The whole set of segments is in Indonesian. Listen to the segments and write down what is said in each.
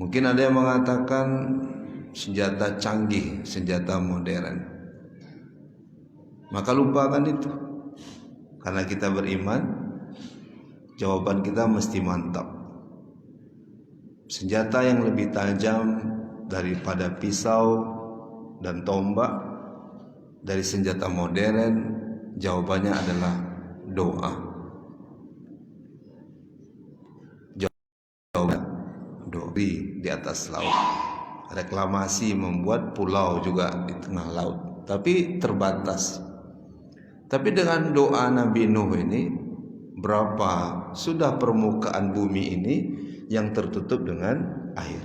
Mungkin ada yang mengatakan senjata canggih, senjata modern. Maka lupakan itu. Karena kita beriman, jawaban kita mesti mantap. Senjata yang lebih tajam daripada pisau dan tombak, dari senjata modern, jawabannya adalah doa. Di atas laut, reklamasi membuat pulau juga di tengah laut, tapi terbatas. Tapi dengan doa Nabi Nuh ini, berapa sudah permukaan bumi ini yang tertutup dengan air.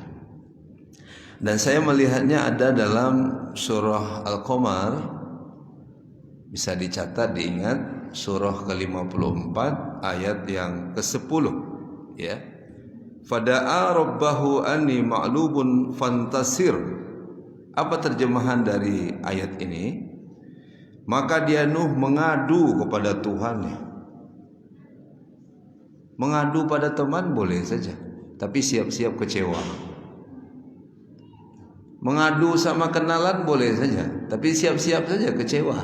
Dan saya melihatnya ada dalam surah Al-Qamar, bisa dicatat, diingat, surah ke-54 ayat yang ke-10, ya. Fada'a rabbahu anni ma'lubun fantasir. Apa terjemahan dari ayat ini? Maka dia Nuh mengadu kepada Tuhannya. Mengadu pada teman boleh saja, tapi siap-siap kecewa. Mengadu sama kenalan boleh saja, tapi siap-siap saja kecewa.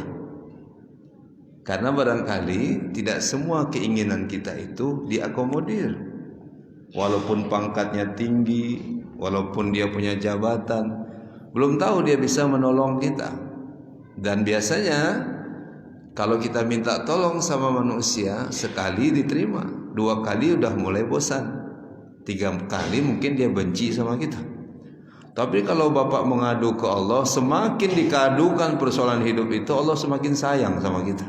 Karena barangkali tidak semua keinginan kita itu diakomodir. Walaupun pangkatnya tinggi, walaupun dia punya jabatan, belum tahu dia bisa menolong kita. Dan biasanya kalau kita minta tolong sama manusia, sekali diterima, 2 kali udah mulai bosan, 3 kali mungkin dia benci sama kita. Tapi kalau Bapak mengadu ke Allah, semakin dikadukan persoalan hidup itu, Allah semakin sayang sama kita.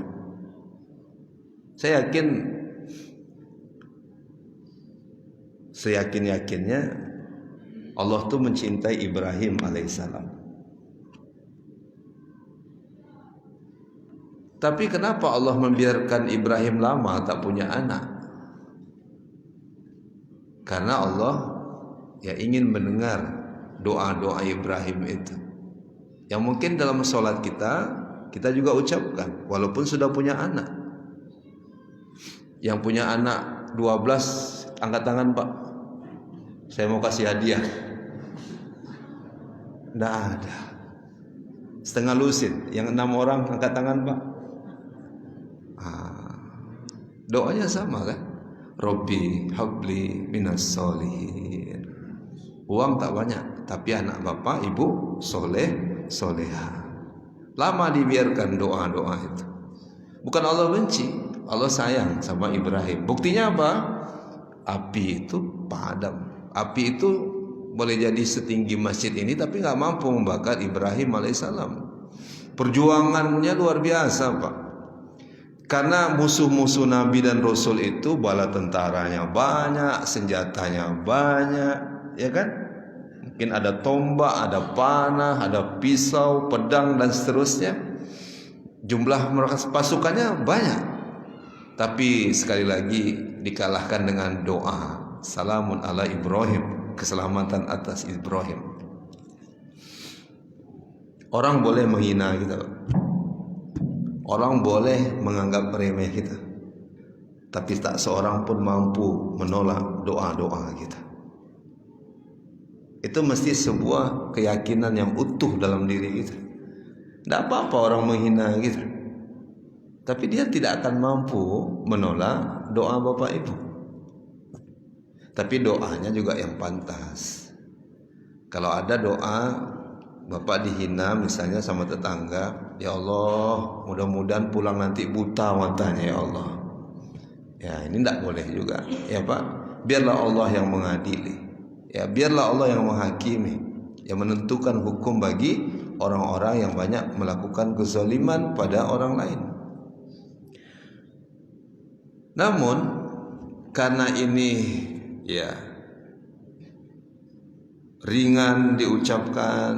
Saya yakin, seyakin-yakinnya Allah tuh mencintai Ibrahim alaihissalam. Tapi kenapa Allah membiarkan Ibrahim lama tak punya anak? Karena Allah ya ingin mendengar doa-doa Ibrahim itu, yang mungkin dalam sholat kita juga ucapkan walaupun sudah punya anak. Yang punya anak 12, angkat tangan Pak, saya mau kasih hadiah. Tidak ada. Setengah lusin. Yang 6 orang angkat tangan Pak. Doanya sama kan? Robbi habli minas solihin. Uang tak banyak, tapi anak bapak ibu soleh soleha. Lama dibiarkan doa-doa itu. Bukan Allah benci, Allah sayang sama Ibrahim. Buktinya apa? Api itu padam. Api itu boleh jadi setinggi masjid ini, tapi nggak mampu membakar Ibrahim alaihissalam. Perjuangannya luar biasa Pak. Karena musuh-musuh Nabi dan Rasul itu bala tentaranya banyak, senjatanya banyak, ya kan? Mungkin ada tombak, ada panah, ada pisau, pedang dan seterusnya. Jumlah pasukannya banyak. Tapi sekali lagi dikalahkan dengan doa. Salamun ala Ibrahim, keselamatan atas Ibrahim. Orang boleh menghina kita, orang boleh menganggap remeh kita, tapi tak seorang pun mampu menolak doa-doa kita. Itu mesti sebuah keyakinan yang utuh dalam diri kita. Tidak apa-apa orang menghina kita, tapi dia tidak akan mampu menolak doa Bapak Ibu. Tapi doanya juga yang pantas. Kalau ada doa Bapak dihina misalnya sama tetangga, ya Allah mudah-mudahan pulang nanti buta matanya ya Allah. Ya ini tidak boleh juga ya Pak. Biarlah Allah yang mengadili, ya biarlah Allah yang menghakimi, yang menentukan hukum bagi orang-orang yang banyak melakukan kezaliman pada orang lain. Namun karena ini ya ringan diucapkan,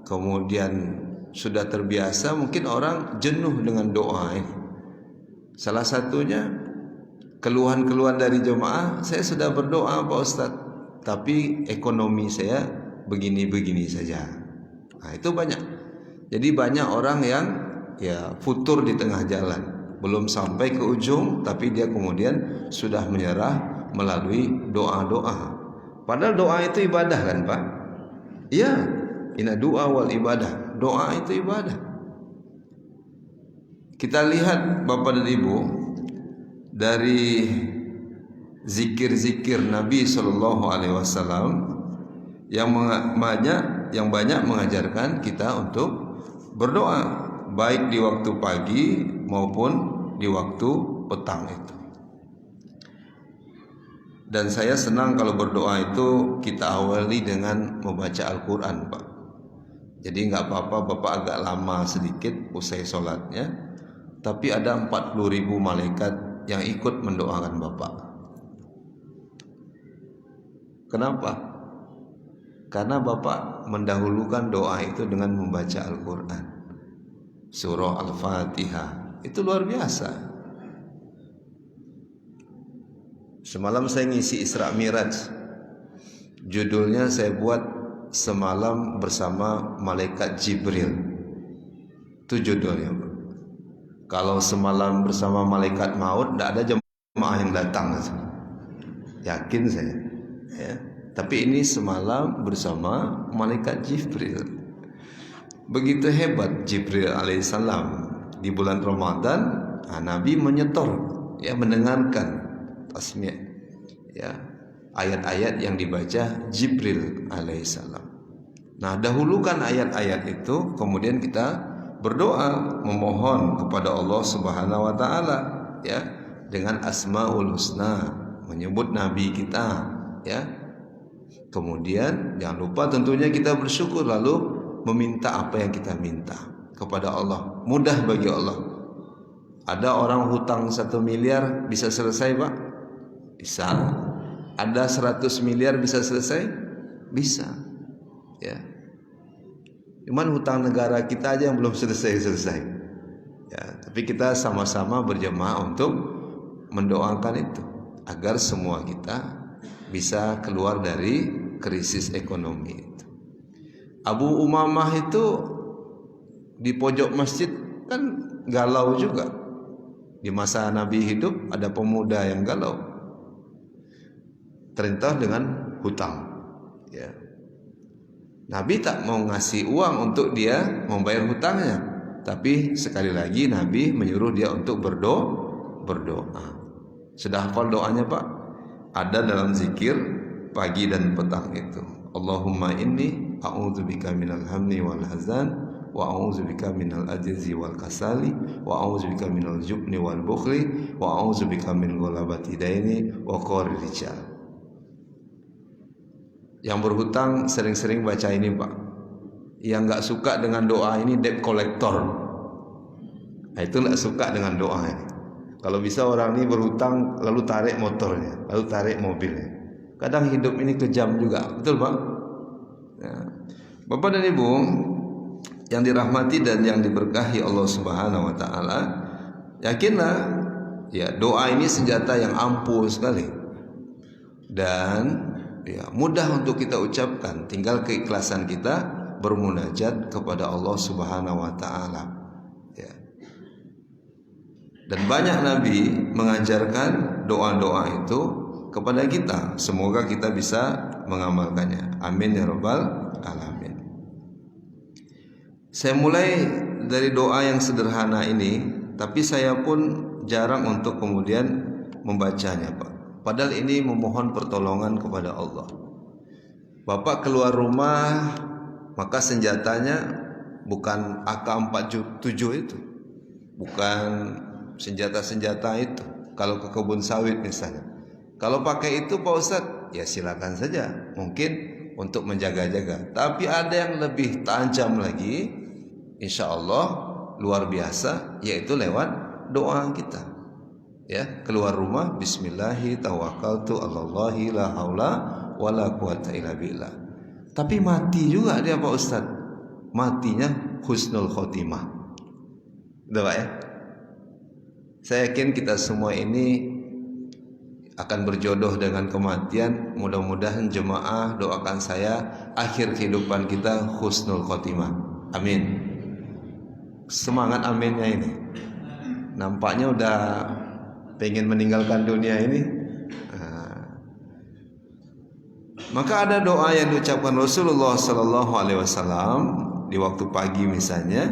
kemudian sudah terbiasa, mungkin orang jenuh dengan doa ini. Salah satunya keluhan-keluhan dari jemaah, saya sudah berdoa Pak Ustadz, tapi ekonomi saya begini-begini saja. Nah itu banyak. Jadi banyak orang yang ya futur di tengah jalan, belum sampai ke ujung, tapi dia kemudian sudah menyerah melalui doa-doa. Padahal doa itu ibadah kan Pak? Iya, inna doa wal ibadah. Doa itu ibadah. Kita lihat Bapak dan Ibu, dari zikir-zikir Nabi SAW yang banyak mengajarkan kita untuk berdoa, baik di waktu pagi maupun di waktu petang itu. Dan saya senang kalau berdoa itu kita awali dengan membaca Al-Quran Pak. Jadi nggak apa-apa Bapak agak lama sedikit usai sholatnya, tapi ada 40.000 malaikat yang ikut mendoakan Bapak. Kenapa? Karena Bapak mendahulukan doa itu dengan membaca Al-Quran, surah Al-Fatihah. Itu luar biasa. Semalam saya ngisi Isra Miraj, judulnya saya buat Semalam Bersama Malaikat Jibril. Itu judulnya. Kalau semalam bersama malaikat maut, tidak ada jemaah yang datang, yakin saya ya. Tapi ini semalam bersama malaikat Jibril. Begitu hebat Jibril alaihissalam. Di bulan Ramadan, Nabi menyetor, ya, mendengarkan tasmi' ya, ayat-ayat yang dibaca Jibril alaihissalam. Nah, dahulukan ayat-ayat itu, kemudian kita berdoa memohon kepada Allah Subhanahu wa taala, ya, dengan asmaul husna, menyebut nabi kita, ya. Kemudian jangan lupa tentunya kita bersyukur, lalu meminta apa yang kita minta kepada Allah. Mudah bagi Allah. Ada orang hutang 1 miliar bisa selesai Pak? Bisa. Ada 100 miliar bisa selesai? Bisa. Ya. Cuman hutang negara kita aja yang belum selesai-selesai. Ya, tapi kita sama-sama berjemaah untuk mendoakan itu agar semua kita bisa keluar dari krisis ekonomi itu. Abu Umamah itu di pojok masjid kan galau juga. Di masa Nabi hidup ada pemuda yang galau, terintah dengan hutang, ya. Nabi tak mau ngasih uang untuk dia membayar hutangnya, tapi sekali lagi Nabi menyuruh dia untuk berdoa. Sudah hafal doanya Pak? Ada dalam zikir pagi dan petang itu. Allahumma inni a'udzubika minal hammi wal hazan, wa a'udzubika minal ajzi wal kasali, wa a'udzubika minal jubni wal bukhli, wa a'udzubika min ghalabati daini wa qahri rijal. Yang berhutang sering-sering baca ini Pak. Yang nggak suka dengan doa ini debt collector. Nah, itu nggak suka dengan doa ini. Kalau bisa orang ini berhutang lalu tarik motornya, lalu tarik mobilnya. Kadang hidup ini kejam juga, betul Pak? Ya. Bapak dan Ibu yang dirahmati dan yang diberkahi Allah Subhanahu wa taala, yakinlah ya, doa ini senjata yang ampuh sekali. Dan ya, mudah untuk kita ucapkan, tinggal keikhlasan kita bermunajat kepada Allah Subhanahu wa taala, ya. Dan banyak nabi mengajarkan doa-doa itu kepada kita. Semoga kita bisa mengamalkannya. Amin ya rabbal alamin. Saya mulai dari doa yang sederhana ini, tapi saya pun jarang untuk kemudian membacanya Pak. Padahal ini memohon pertolongan kepada Allah. Bapak keluar rumah, maka senjatanya bukan AK-47 itu, bukan senjata-senjata itu. Kalau ke kebun sawit misalnya, kalau pakai itu Pak Ustadz, ya silakan saja, mungkin untuk menjaga-jaga. Tapi ada yang lebih tajam lagi, insya Allah luar biasa, yaitu lewat doa kita. Ya, keluar rumah bismillahi tawakkaltu 'alallahi la haula wala quwata illa billah. Tapi mati juga dia Pak Ustaz. Matinya husnul khotimah. Udah Pak ya? Saya yakin kita semua ini akan berjodoh dengan kematian. Mudah-mudahan jemaah doakan saya akhir kehidupan kita husnul khotimah. Amin. Semangat aminnya ini. Nampaknya udah pengen meninggalkan dunia ini. Maka ada doa yang diucapkan Rasulullah sallallahu alaihi wasallam di waktu pagi misalnya,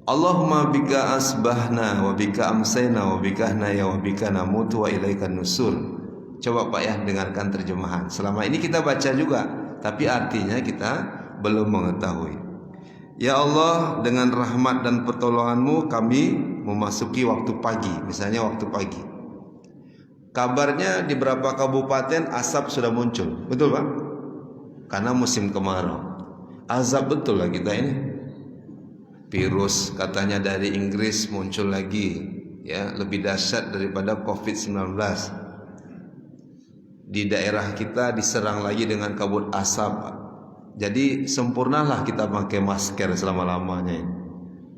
Allahumma bika asbahna wa bika amsayna wa bika nahya wa bika namutu wa ilaikan nusur. Coba Pak ya dengarkan terjemahan. Selama ini kita baca juga, tapi artinya kita belum mengetahui. Ya Allah, dengan rahmat dan pertolongan-Mu kami memasuki waktu pagi, misalnya waktu pagi. Kabarnya di beberapa kabupaten asap sudah muncul, betul Pak? Karena musim kemarau. Azab betul lah kita ini. Virus katanya dari Inggris muncul lagi, ya, lebih dahsyat daripada COVID-19. Di daerah kita diserang lagi dengan kabut asap. Jadi sempurnalah kita pakai masker selama-lamanya ini.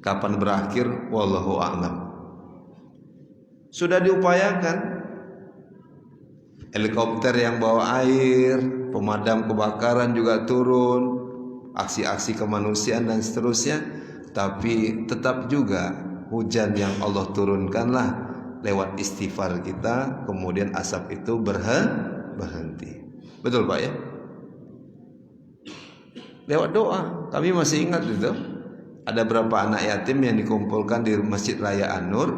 Kapan berakhir wallahu a'lam. Sudah diupayakan helikopter yang bawa air, pemadam kebakaran juga turun, aksi-aksi kemanusiaan dan seterusnya. Tapi tetap juga hujan yang Allah turunkanlah lewat istighfar kita, kemudian asap itu berhenti. Betul Pak ya? Lewat doa. Kami masih ingat itu. Ada berapa anak yatim yang dikumpulkan di Masjid Raya An-Nur.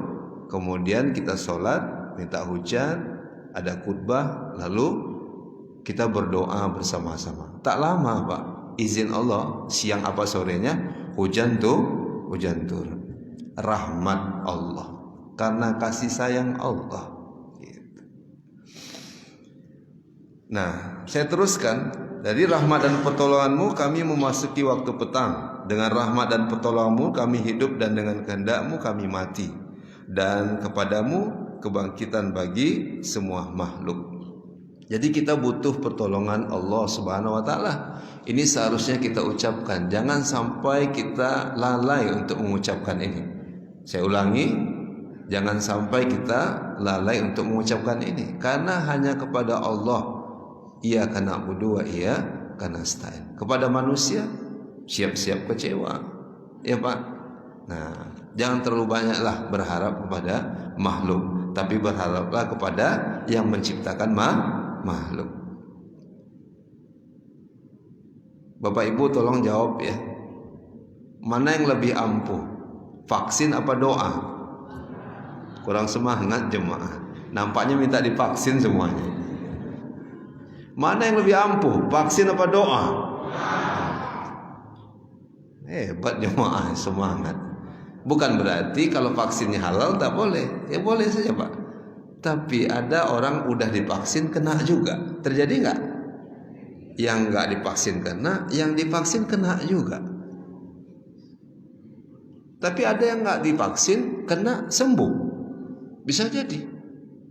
Kemudian kita sholat, minta hujan, ada khutbah, lalu kita berdoa bersama-sama. Tak lama Pak, izin Allah, siang apa sorenya hujan turun. Rahmat Allah, karena kasih sayang Allah. Gitu. Nah, saya teruskan. Dari rahmat dan pertolongan-Mu kami memasuki waktu petang. Dengan rahmat dan pertolongan-Mu kami hidup, dan dengan kehendak-Mu kami mati. Dan kepadamu kebangkitan bagi semua makhluk. Jadi kita butuh pertolongan Allah Subhanahu wa taala. Ini seharusnya kita ucapkan. Jangan sampai kita lalai untuk mengucapkan ini. Saya ulangi, jangan sampai kita lalai untuk mengucapkan ini, karena hanya kepada Allah iyyaka na'budu wa iyyaka nasta'in. Kepada manusia siap-siap kecewa. Ya Pak. Nah, jangan terlalu banyaklah berharap kepada makhluk, tapi berharaplah kepada yang menciptakan makhluk. Bapak Ibu tolong jawab ya. Mana yang lebih ampuh? Vaksin apa doa? Kurang semangat jemaah. Nampaknya minta divaksin semuanya. Mana yang lebih ampuh? Vaksin apa doa? Hebat jemaah, semangat. Bukan berarti kalau vaksinnya halal tak boleh. Ya boleh saja Pak. Tapi ada orang udah divaksin kena juga. Terjadi nggak? Yang nggak divaksin kena, yang divaksin kena juga. Tapi ada yang nggak divaksin kena sembuh. Bisa jadi.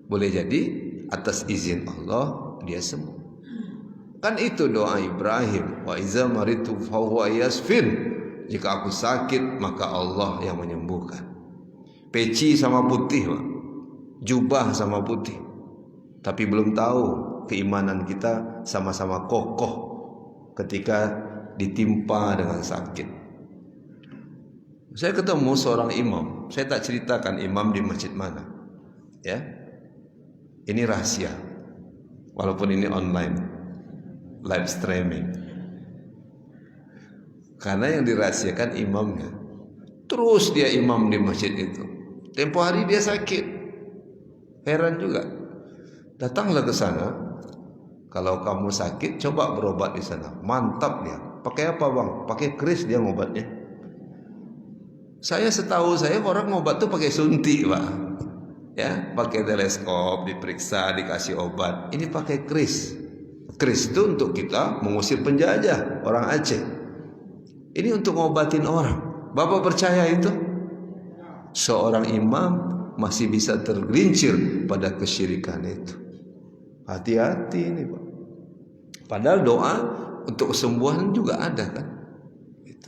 Boleh jadi atas izin Allah dia sembuh. Kan itu doa Ibrahim, wa iza maritu fa huwa yasfin. Jika aku sakit maka Allah yang menyembuhkan. Peci sama putih Pak. Jubah sama putih. Tapi belum tahu keimanan kita sama-sama kokoh ketika ditimpa dengan sakit. Saya ketemu seorang imam. Saya tak ceritakan imam di masjid mana. Ya. Ini rahasia. Walaupun ini online, live streaming. Karena yang dirahasiakan imamnya. Terus dia imam di masjid itu. Tempo hari dia sakit. Heran juga. Datanglah ke sana. Kalau kamu sakit, coba berobat di sana. Mantap dia. Pakai apa bang? Pakai kris dia ngobatnya. Saya setahu saya orang ngobat tuh pakai suntik Pak. Ya, pakai teleskop, diperiksa, dikasih obat. Ini pakai kris. Kris itu untuk kita mengusir penjajah orang Aceh. Ini untuk ngobatin orang. Bapak percaya itu? Seorang imam masih bisa tergelincir pada kesyirikan itu. Hati-hati ini Pak. Padahal doa untuk kesembuhan juga ada kan.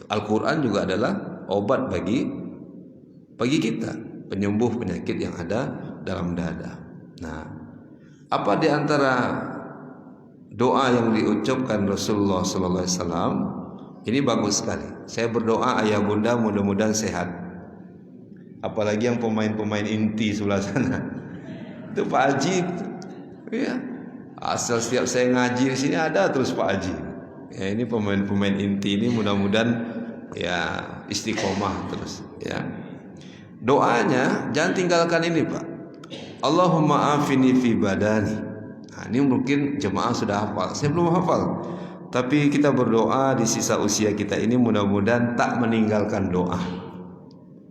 Al-Quran juga adalah obat bagi kita, penyembuh penyakit yang ada dalam dada. Nah, apa di antara doa yang diucapkan Rasulullah sallallahu alaihi wasallam ini bagus sekali. Saya berdoa ayah bunda mudah-mudahan sehat. Apalagi yang pemain-pemain inti sebelah sana. Itu Pak Haji. Ya. Asal setiap saya ngaji di sini ada terus Pak Haji. Ya, ini pemain-pemain inti ini mudah-mudahan ya istiqomah terus ya. Doanya jangan tinggalkan ini Pak. Allahumma afini fi badani. Nah, ini mungkin jemaah sudah hafal. Saya belum hafal. Tapi kita berdoa di sisa usia kita ini mudah-mudahan tak meninggalkan doa.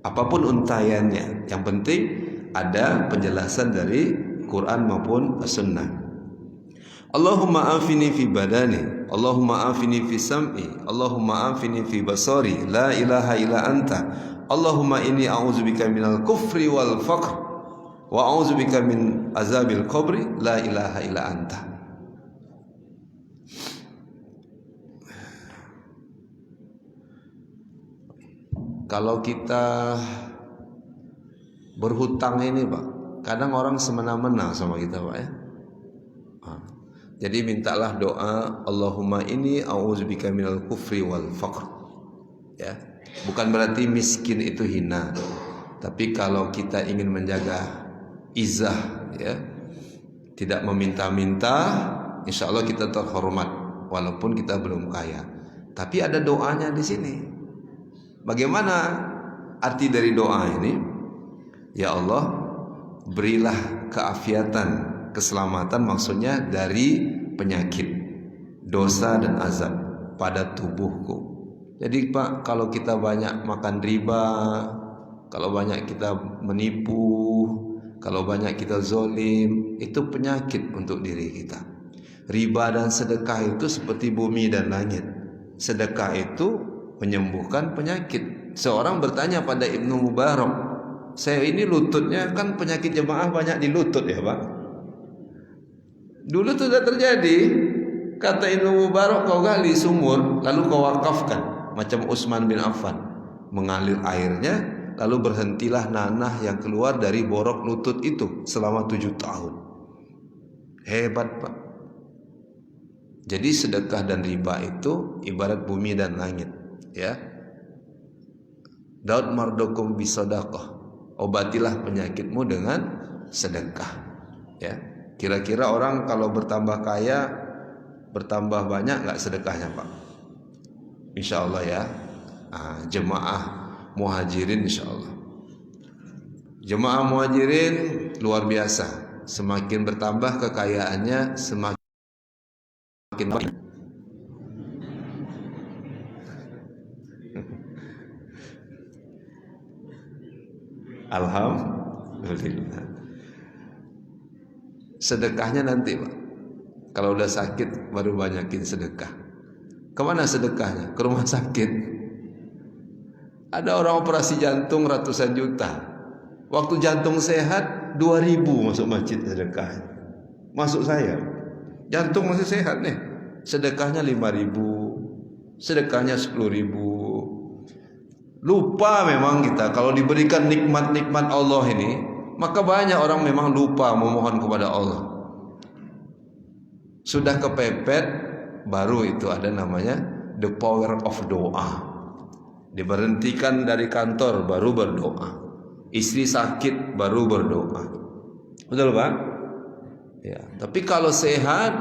Apapun untayannya, yang penting ada penjelasan dari Quran maupun Sunnah. Allahumma afini fi badani, Allahumma afini fi sam'i, Allahumma afini fi basari, la ilaha illa anta. Allahumma inni a'udzubika minal kufri wal faqr wa a'udzubika min azabil qabri, la ilaha illa anta. Kalau kita berhutang ini Pak, kadang orang semena-mena sama kita Pak ya. Jadi mintalah doa Allahumma inni a'udzubika minal kufri wal faqr. Ya. Bukan berarti miskin itu hina. Tapi kalau kita ingin menjaga izah ya, tidak meminta-minta, insya Allah kita terhormat walaupun kita belum kaya. Tapi ada doanya di sini. Bagaimana arti dari doa ini? Ya Allah, berilah keafiatan, keselamatan maksudnya dari penyakit, dosa dan azab pada tubuhku. Jadi Pak, kalau kita banyak makan riba, kalau banyak kita menipu, kalau banyak kita zolim, itu penyakit untuk diri kita. Riba dan sedekah itu seperti bumi dan langit. Sedekah itu menyembuhkan penyakit. Seorang bertanya pada Ibnu Mubarak, saya ini lututnya kan penyakit jemaah banyak di lutut ya Pak. Dulu sudah terjadi. Kata Ibnu Mubarak, kau gali sumur lalu kau wakafkan, macam Utsman bin Affan, mengalir airnya lalu berhentilah nanah yang keluar dari borok lutut itu selama 7 tahun. Hebat Pak. Jadi sedekah dan riba itu ibarat bumi dan langit ya. Daud mardokum bisadaqah, obatilah penyakitmu dengan sedekah ya. Kira-kira orang kalau bertambah kaya, bertambah banyak nggak sedekahnya Pak? Insya Allah ya. Jemaah muhajirin insya Allah. Jemaah muhajirin luar biasa. Semakin bertambah kekayaannya, semakin banyak. Alhamdulillah. Sedekahnya nanti Pak. Kalau udah sakit baru banyakin sedekah. Kemana sedekahnya? Ke rumah sakit. Ada orang operasi jantung ratusan juta. Waktu jantung sehat 2.000 masuk masjid sedekah. Masuk saya. Jantung masih sehat nih. Sedekahnya 5.000. Sedekahnya 10.000. Lupa memang kita kalau diberikan nikmat-nikmat Allah ini, maka banyak orang memang lupa memohon kepada Allah. Sudah kepepet, baru itu ada namanya the power of doa. Diberhentikan dari kantor baru berdoa. Istri sakit baru berdoa. Betul Pak? Ya, tapi kalau sehat,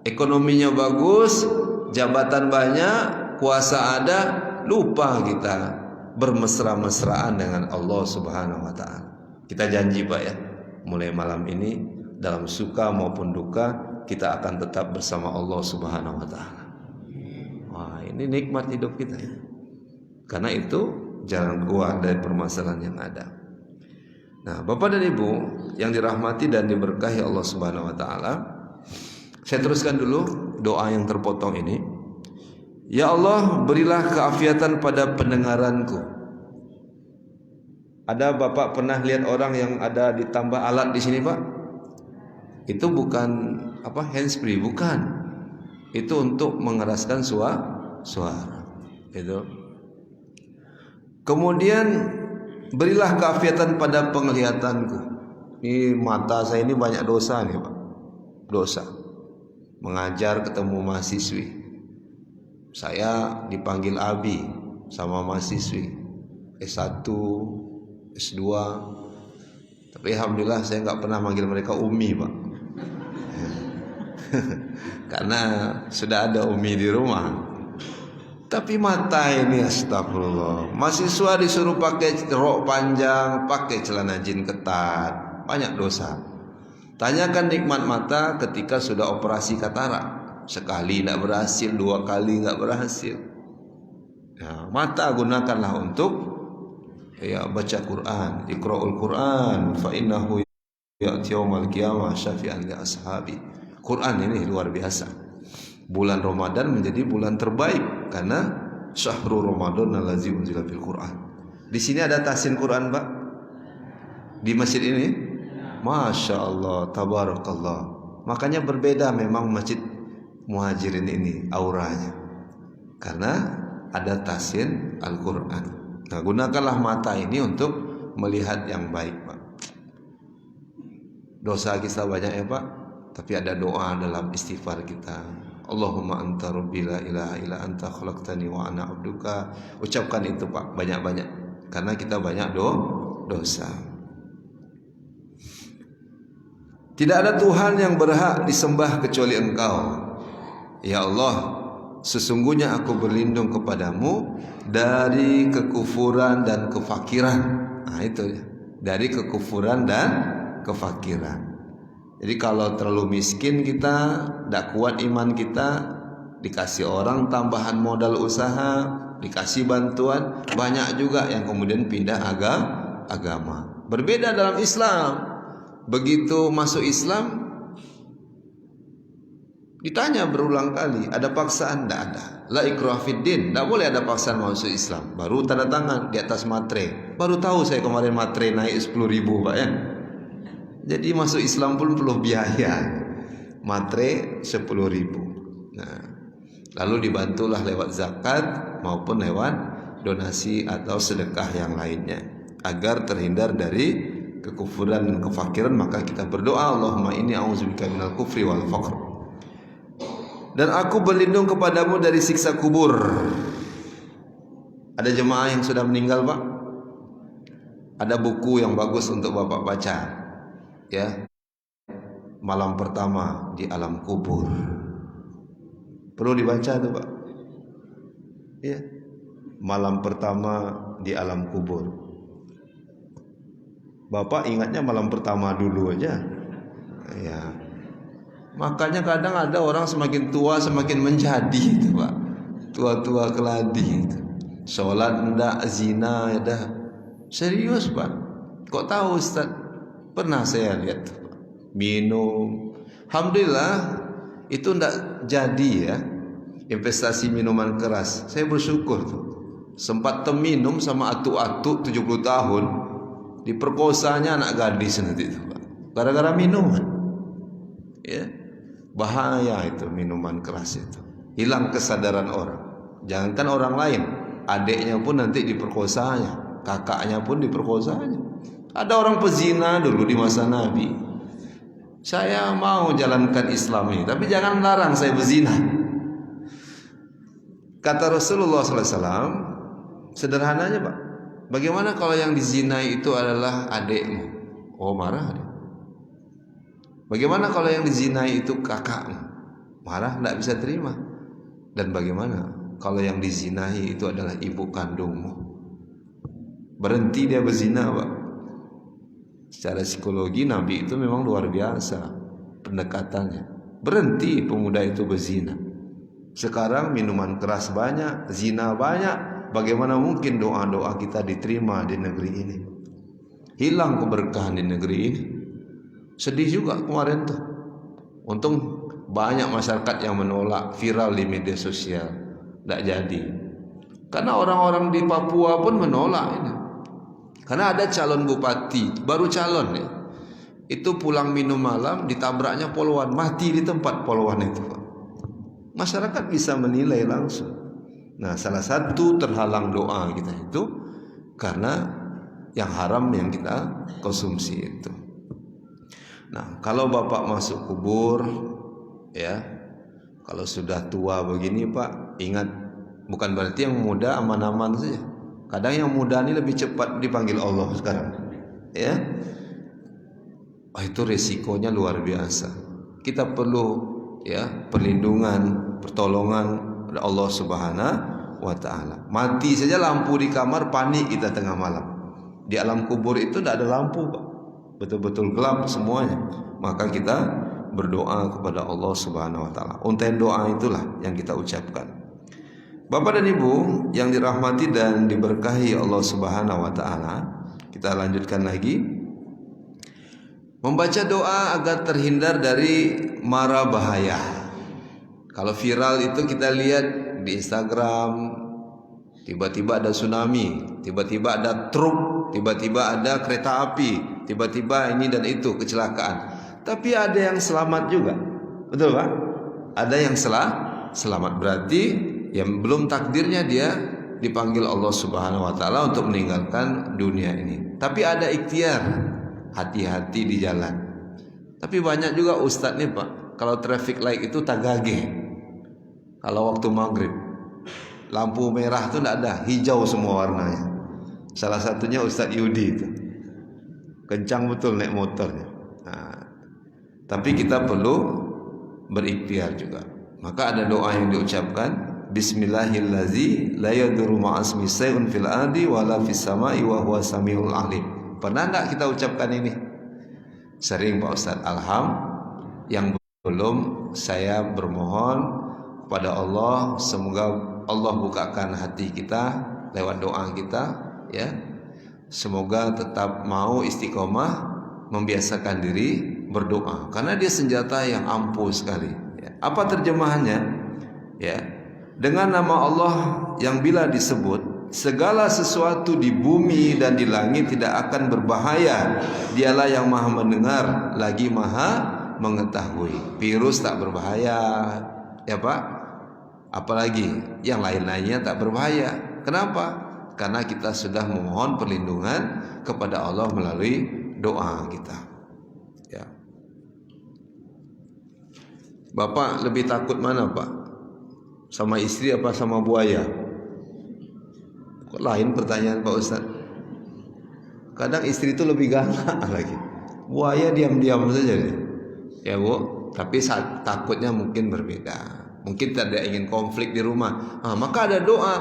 ekonominya bagus, jabatan banyak, kuasa ada, lupa kita bermesra-mesraan dengan Allah Subhanahu wa taala. Kita janji Pak ya, mulai malam ini dalam suka maupun duka kita akan tetap bersama Allah Subhanahu wa taala. Wah, ini nikmat hidup kita ya. Karena itu jangan keluar dari permasalahan yang ada. Nah, Bapak dan Ibu yang dirahmati dan diberkahi Allah Subhanahu wa taala, saya teruskan dulu doa yang terpotong ini. Ya Allah, berilah keafiatan pada pendengaranku. Ada Bapak pernah lihat orang yang ada ditambah alat di sini Pak? Itu bukan handsfree, bukan. Itu untuk mengeraskan suara. Itu. Kemudian berilah keafiatan pada penglihatanku. Ini mata saya ini banyak dosa nih Pak. Dosa. Mengajar ketemu mahasiswi. Saya dipanggil Abi sama mahasiswi S1, S2. Tapi alhamdulillah saya nggak pernah manggil mereka Umi Pak. Karena sudah ada umi di rumah. Tapi mata ini astagfirullah, mahasiswa disuruh pakai rok panjang, pakai celana jin ketat, banyak dosa. Tanyakan nikmat mata ketika sudah operasi katarak. Sekali tidak berhasil, 2 kali tidak berhasil. Ya, mata gunakanlah untuk baca Quran, Iqra'ul Quran fa innahu ya'ti yaumal qiyamah syafi'an li ashabi. Quran ini luar biasa. Bulan Ramadan menjadi bulan terbaik karena syahrul Ramadan allazi unzila fil Quran. Di sini ada tahsin Quran, Pak. Di masjid ini, Masya Allah, tabarakallah. Makanya berbeda memang masjid Muhajirin ini auranya, karena ada tahsin Al-Quran. Nah, gunakanlah mata ini untuk melihat yang baik, Pak. Dosa kita banyak ya, Pak, tapi ada doa dalam istighfar kita. Allahumma anta rabbi la ilaha illa anta khalaqtani wa ana abduka. Ucapkan itu, Pak, banyak-banyak, karena kita banyak dosa. Tidak ada Tuhan yang berhak disembah kecuali Engkau. Ya Allah, sesungguhnya aku berlindung kepadamu dari kekufuran dan kefakiran. Nah itu ya, dari kekufuran dan kefakiran. Jadi kalau terlalu miskin kita, tidak kuat iman kita, dikasih orang tambahan modal usaha, dikasih bantuan, banyak juga yang kemudian pindah agama. Berbeda dalam Islam. Begitu masuk Islam, ditanya berulang kali, ada paksaan? Tidak ada. La ikraha fid din, tidak boleh ada paksaan masuk Islam. Baru tanda tangan di atas matre. Baru tahu saya kemarin matre naik 10.000, Pak ya. Jadi masuk Islam pun perlu biaya. Matre 10.000. Nah, lalu dibantulah lewat zakat maupun lewat donasi atau sedekah yang lainnya, agar terhindar dari kekufuran dan kefakiran. Maka kita berdoa, Allahumma inni a'udzubika minal kufri wal faqr. Dan aku berlindung kepadamu dari siksa kubur. Ada jemaah yang sudah meninggal, Pak. Ada buku yang bagus untuk Bapak baca, ya. Malam pertama di alam kubur. Perlu dibaca tuh, Pak. Ya. Malam pertama di alam kubur. Bapak ingatnya malam pertama dulu aja. Ya. Makanya kadang ada orang semakin tua semakin menjadi itu, Pak. Tua-tua keladi itu. Sholat enggak, zina dah. Serius, Pak. Kok tahu, Ustaz? Pernah saya lihat, Pak. Minum. Alhamdulillah itu enggak jadi ya. Investasi minuman keras. Saya bersyukur tuh. Sempat terminum sama atuk-atuk 70 tahun. Diperkosanya anak gadis nanti itu, Pak. Gara-gara minuman. Ya. Bahaya itu minuman keras itu. Hilang kesadaran orang. Jangankan orang lain, adiknya pun nanti diperkosanya, kakaknya pun diperkosanya. Ada orang pezina dulu di masa Nabi. Saya mau jalankan Islam ini, tapi jangan larang saya berzina. Kata Rasulullah SAW, sederhananya, Pak, bagaimana kalau yang dizinai itu adalah adikmu? Oh, marah dia. Bagaimana kalau yang dizinai itu kakakmu? Marah, tidak bisa terima. Dan bagaimana kalau yang dizinai itu adalah ibu kandungmu? Berhenti dia berzina, Pak. Secara psikologi Nabi itu memang luar biasa pendekatannya. Berhenti pemuda itu berzina. Sekarang minuman keras banyak, zina banyak. Bagaimana mungkin doa-doa kita diterima di negeri ini? Hilang keberkahan di negeri ini. Sedih juga kemarin tuh. Untung banyak masyarakat yang menolak, viral di media sosial. Tidak jadi. Karena orang-orang di Papua pun menolak ini. Karena ada calon bupati, baru calon ya. Itu pulang minum malam, ditabraknya poluan, mati di tempat poluan itu. Masyarakat bisa menilai langsung. Nah, salah satu terhalang doa kita itu karena yang haram yang kita konsumsi itu. Nah, kalau Bapak masuk kubur, ya, kalau sudah tua begini, Pak, ingat, bukan berarti yang muda aman-aman saja. Kadang yang muda ini lebih cepat dipanggil Allah sekarang, ya. Oh, itu resikonya luar biasa. Kita perlu ya perlindungan, pertolongan dari Allah Subhanahu wa taala. Mati saja lampu di kamar, panik kita tengah malam. Di alam kubur itu tidak ada lampu, Pak. Betul-betul gelap semuanya. Maka kita berdoa kepada Allah Subhanahu wa taala. Untaian doa itulah yang kita ucapkan. Bapak dan Ibu yang dirahmati dan diberkahi Allah Subhanahu wa taala, kita lanjutkan lagi. Membaca doa agar terhindar dari mara bahaya. Kalau viral itu kita lihat di Instagram, tiba-tiba ada tsunami, tiba-tiba ada truk, tiba-tiba ada kereta api, tiba-tiba ini dan itu kecelakaan. Tapi ada yang selamat juga. Betul, Pak? Ada yang selamat, berarti yang belum takdirnya dia dipanggil Allah Subhanahu wa taala untuk meninggalkan dunia ini. Tapi ada ikhtiar, hati-hati di jalan. Tapi banyak juga ustadz nih, Pak, kalau traffic light itu tagage. Kalau waktu maghrib lampu merah itu tidak ada, hijau semua warnanya. Salah satunya Ustadz Yudi itu, kencang betul naik motornya. Nah, tapi kita perlu berikhtiar juga. Maka ada doa yang diucapkan, Bismillahillazi la yadurru ma'asmi shay'un fil ardi wala fis sama'i wa huwa samiul alim. Pernah enggak kita ucapkan ini? Sering, Pak Ustaz. Yang belum, saya bermohon kepada Allah, semoga Allah bukakan hati kita lewat doa kita, ya. Semoga tetap mau istiqomah membiasakan diri berdoa, karena dia senjata yang ampuh sekali, ya. Apa terjemahannya? Ya. Dengan nama Allah yang bila disebut, segala sesuatu di bumi dan di langit tidak akan berbahaya. Dialah yang maha mendengar lagi maha mengetahui. Virus tak berbahaya, ya Pak. Apalagi yang lain-lainnya tak berbahaya. Kenapa? Karena kita sudah memohon perlindungan kepada Allah melalui doa kita, ya. Bapak lebih takut mana, Pak? Sama istri apa sama buaya? Kok lain pertanyaan Pak Ustaz? Kadang istri itu lebih galak lagi. Buaya diam-diam saja dia. Ya Bu, tapi saat takutnya mungkin berbeda. Mungkin tidak ingin konflik di rumah. Maka ada doa.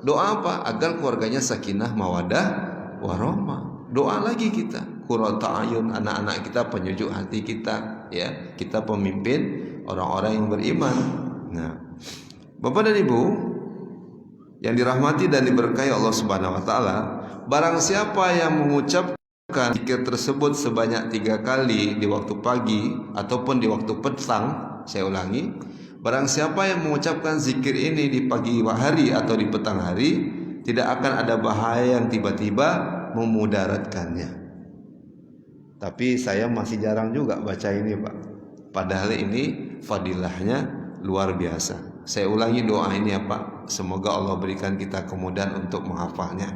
Doa apa? Agar keluarganya sakinah, mawadah, warahmah. Doa lagi kita. Qurrata ayun, anak-anak kita penyejuk hati kita, ya. Kita pemimpin orang-orang yang beriman. Nah, Bapak dan Ibu yang dirahmati dan diberkahi Allah Subhanahu wa taala, barang siapa yang mengucapkan zikir tersebut sebanyak 3 kali di waktu pagi ataupun di waktu petang, saya ulangi, barang siapa yang mengucapkan zikir ini di pagi hari atau di petang hari, tidak akan ada bahaya yang tiba-tiba memudaratkannya. Tapi saya masih jarang juga baca ini, Pak. Padahal ini fadilahnya luar biasa. Saya ulangi doa ini ya Pak. Semoga Allah berikan kita kemudahan untuk menghafalnya.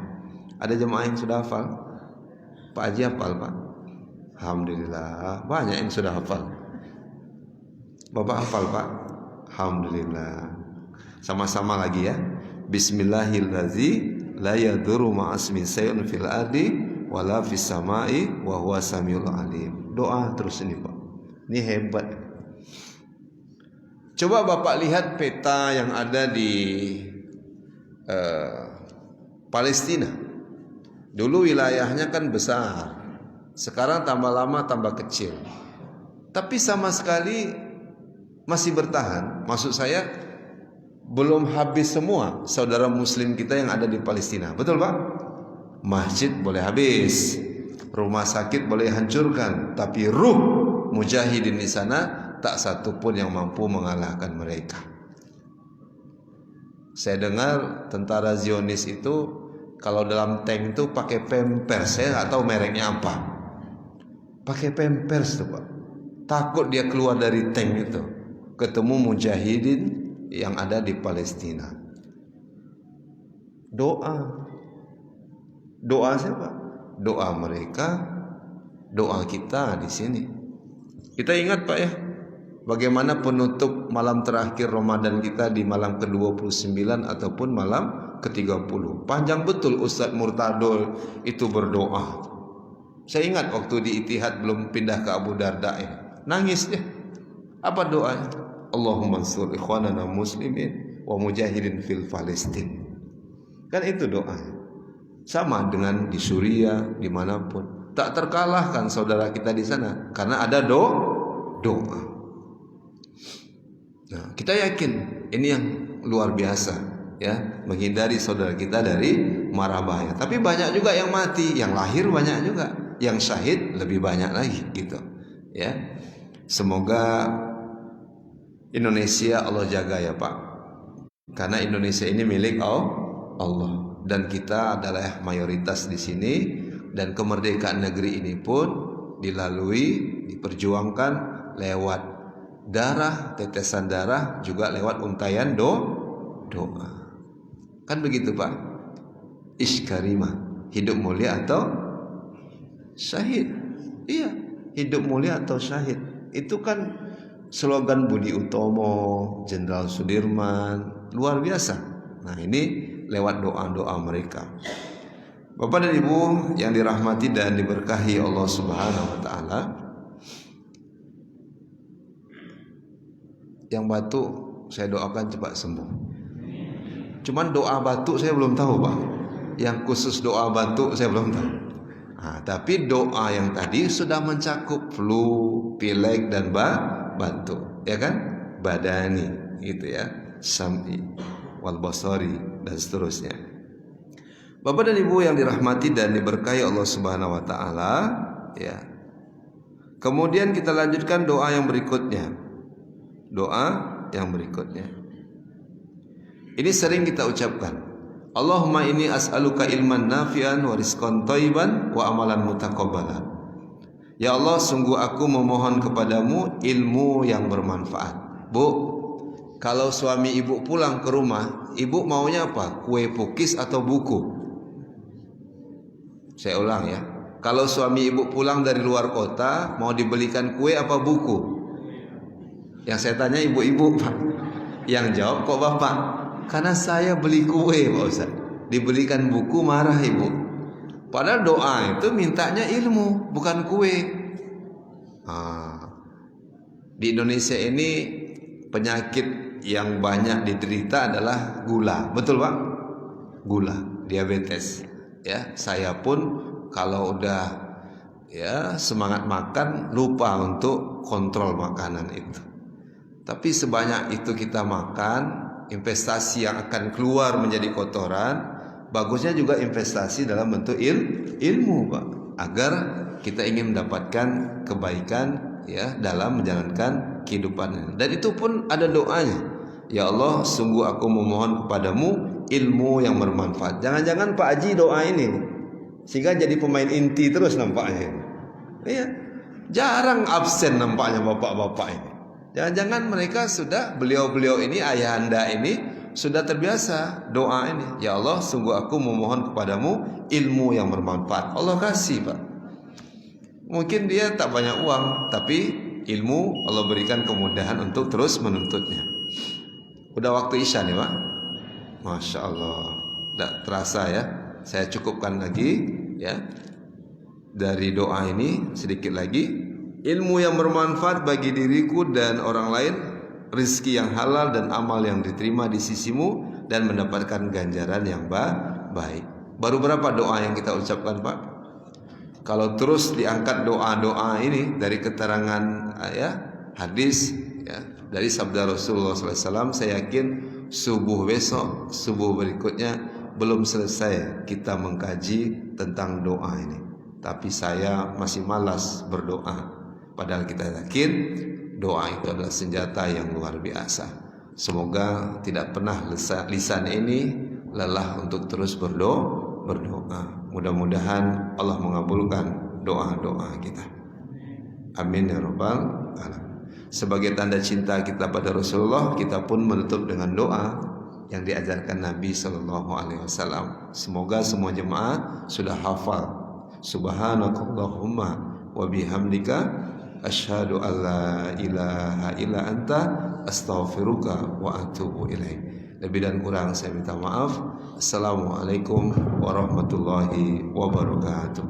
Ada jemaah yang sudah hafal? Pak Haji hafal, Pak? Alhamdulillah, banyak yang sudah hafal. Bapak hafal, Pak? Alhamdulillah. Sama-sama lagi ya. Bismillahirrahmanirrahim. La yadurru ma'asmi shay'un fil ardi wala fis sama'i wa huwa samiul alim. Doa terus ini, Pak. Ini hebat. Coba Bapak lihat peta yang ada di Palestina. Dulu wilayahnya kan besar, sekarang tambah lama tambah kecil. Tapi sama sekali masih bertahan. Maksud saya belum habis semua saudara muslim kita yang ada di Palestina. Betul Pak? Masjid boleh habis, rumah sakit boleh hancurkan, tapi ruh mujahidin di sana tak satu pun yang mampu mengalahkan mereka. Saya dengar tentara Zionis itu kalau dalam tank itu pakai pampers, saya nggak tahu mereknya apa. Pakai pampers tuh Pak. Takut dia keluar dari tank itu, ketemu mujahidin yang ada di Palestina. Doa siapa? Doa mereka, doa kita di sini. Kita ingat Pak ya, bagaimana penutup malam terakhir Ramadan kita di malam ke-29 ataupun malam ke-30. Panjang betul Ustadz Murtadul itu berdoa. Saya ingat waktu di Ittihad belum pindah ke Abu Darda ini. Nangis dia. Apa doanya? Allahumma ansur ikhwanana muslimin wa mujahidin fil Palestin. Kan itu doa. Sama dengan di Suriah, dimanapun. Tak terkalahkan saudara kita di sana karena ada doa. Nah, kita yakin ini yang luar biasa, ya, menghindari saudara kita dari mara bahaya. Tapi banyak juga yang mati, yang lahir banyak juga, yang syahid lebih banyak lagi, gitu. Ya, semoga Indonesia Allah jaga ya Pak, karena Indonesia ini milik Allah dan kita adalah mayoritas di sini, dan kemerdekaan negeri ini pun dilalui, diperjuangkan lewat darah, tetesan darah, juga lewat untayan doa. Kan begitu Pak? Ishkarimah, hidup mulia atau syahid. Iya, hidup mulia atau syahid. Itu kan slogan Budi Utomo, Jenderal Sudirman, luar biasa. Nah, ini lewat doa-doa mereka. Bapak dan Ibu yang dirahmati dan diberkahi Allah Subhanahu wa taala, yang batuk saya doakan cepat sembuh. Cuman doa batuk saya belum tahu Pak. Yang khusus doa batuk saya belum tahu. Nah, tapi doa yang tadi sudah mencakup flu, pilek dan batuk, ya kan? Badani, gitu ya. Sam'i wal basari dan seterusnya. Bapak dan Ibu yang dirahmati dan diberkahi Allah Subhanahu wa taala, ya. Kemudian kita lanjutkan doa yang berikutnya. Doa yang berikutnya. Ini sering kita ucapkan. Allahumma inni as'aluka ilman nafi'an wa rizqan thayyiban wa amalan mutaqabbalan. Ya Allah, sungguh aku memohon kepadamu ilmu yang bermanfaat. Bu, kalau suami ibu pulang ke rumah, ibu maunya apa? Kue pukis atau buku? Saya ulang ya. Kalau suami ibu pulang dari luar kota, mau dibelikan kue apa buku? Yang saya tanya ibu-ibu Pak. Yang jawab kok Bapak? Karena saya beli kue Pak Ustaz. Dibelikan buku marah ibu. Padahal doa itu mintanya ilmu, bukan kue. Di Indonesia ini penyakit yang banyak diderita adalah gula. Betul Pak? Gula, diabetes. Ya, saya pun kalau udah ya semangat makan lupa untuk kontrol makanan itu. Tapi sebanyak itu kita makan, investasi yang akan keluar menjadi kotoran, bagusnya juga investasi dalam bentuk ilmu Pak, agar kita ingin mendapatkan kebaikan ya dalam menjalankan kehidupan ini. Dan itu pun ada doanya. Ya Allah, sungguh aku memohon kepadamu ilmu yang bermanfaat. Jangan-jangan Pak Haji doa ini sehingga jadi pemain inti terus nampaknya. Iya, jarang absen nampaknya bapak-bapak ini. Jangan-jangan mereka sudah, beliau-beliau ini, ayahanda ini sudah terbiasa doa ini. Ya Allah, sungguh aku memohon kepadamu ilmu yang bermanfaat. Allah kasih Pak. Mungkin dia tak banyak uang, tapi ilmu Allah berikan kemudahan untuk terus menuntutnya. Udah waktu Isya nih Pak. Masya Allah, tidak terasa ya. Saya cukupkan lagi ya. Dari doa ini sedikit lagi. Ilmu yang bermanfaat bagi diriku dan orang lain, rezeki yang halal dan amal yang diterima di sisimu, dan mendapatkan ganjaran yang baik. Baru berapa doa yang kita ucapkan Pak? Kalau terus diangkat doa-doa ini dari keterangan ya hadis ya, dari sabda Rasulullah SAW, saya yakin subuh besok, subuh berikutnya belum selesai kita mengkaji tentang doa ini. Tapi saya masih malas berdoa. Padahal kita yakin doa itu adalah senjata yang luar biasa. Semoga tidak pernah lisan ini lelah untuk terus berdoa. Mudah-mudahan Allah mengabulkan doa-doa kita. Amin ya rabbal alamin. Sebagai tanda cinta kita pada Rasulullah, kita pun menutup dengan doa yang diajarkan Nabi Sallallahu Alaihi Wasallam. Semoga semua jemaah sudah hafal. Subhanakallahumma wa bihamdika asyhadu an la ilaha illa anta astaghfiruka wa atubu ilaik. Lebih dan kurang saya minta maaf. Assalamualaikum warahmatullahi wabarakatuh.